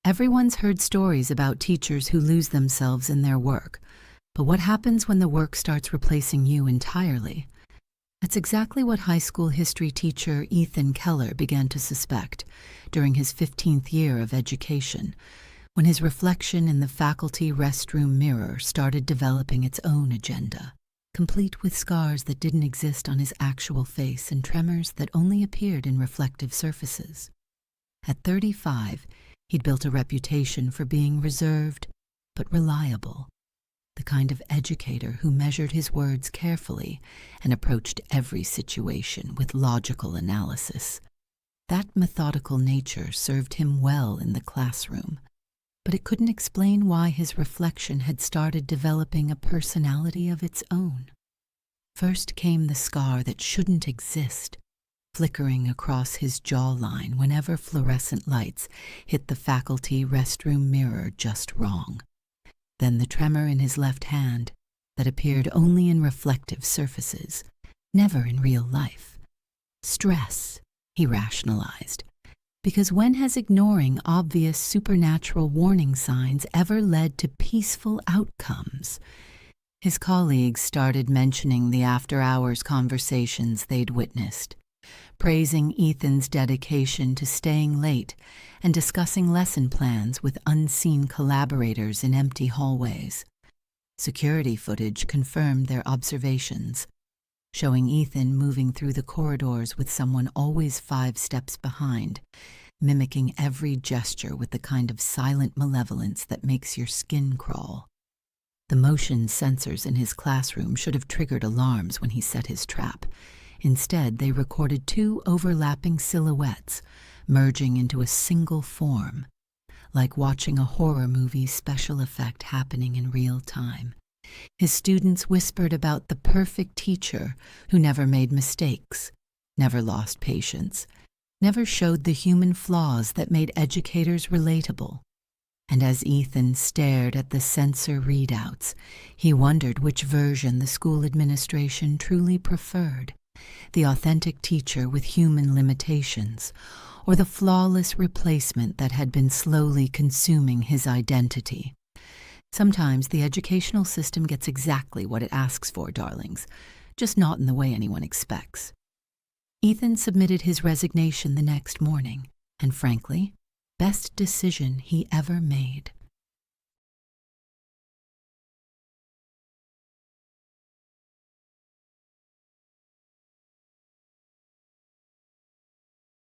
Everyone's heard stories about teachers who lose themselves in their work, but what happens when the work starts replacing you entirely? That's exactly what high school history teacher Ethan Keller began to suspect during his 15th year of education, when his reflection in the faculty restroom mirror started developing its own agenda, complete with scars that didn't exist on his actual face and tremors that only appeared in reflective surfaces. At 35, he'd built a reputation for being reserved but reliable, the kind of educator who measured his words carefully and approached every situation with logical analysis. That methodical nature served him well in the classroom, but it couldn't explain why his reflection had started developing a personality of its own. First came the scar that shouldn't exist, flickering across his jawline whenever fluorescent lights hit the faculty restroom mirror just wrong. Then the tremor in his left hand that appeared only in reflective surfaces, never in real life. Stress, he rationalized, because when has ignoring obvious supernatural warning signs ever led to peaceful outcomes? His colleagues started mentioning the after-hours conversations they'd witnessed, praising Ethan's dedication to staying late and discussing lesson plans with unseen collaborators in empty hallways. Security footage confirmed their observations, showing Ethan moving through the corridors with someone always 5 steps behind, mimicking every gesture with the kind of silent malevolence that makes your skin crawl. The motion sensors in his classroom should have triggered alarms when he set his trap. Instead, they recorded 2 overlapping silhouettes, merging into a single form, like watching a horror movie special effect happening in real time. His students whispered about the perfect teacher who never made mistakes, never lost patience, never showed the human flaws that made educators relatable. And as Ethan stared at the sensor readouts, he wondered which version the school administration truly preferred, the authentic teacher with human limitations, or the flawless replacement that had been slowly consuming his identity. Sometimes the educational system gets exactly what it asks for, darlings, just not in the way anyone expects. Ethan submitted his resignation the next morning, and frankly, best decision he ever made.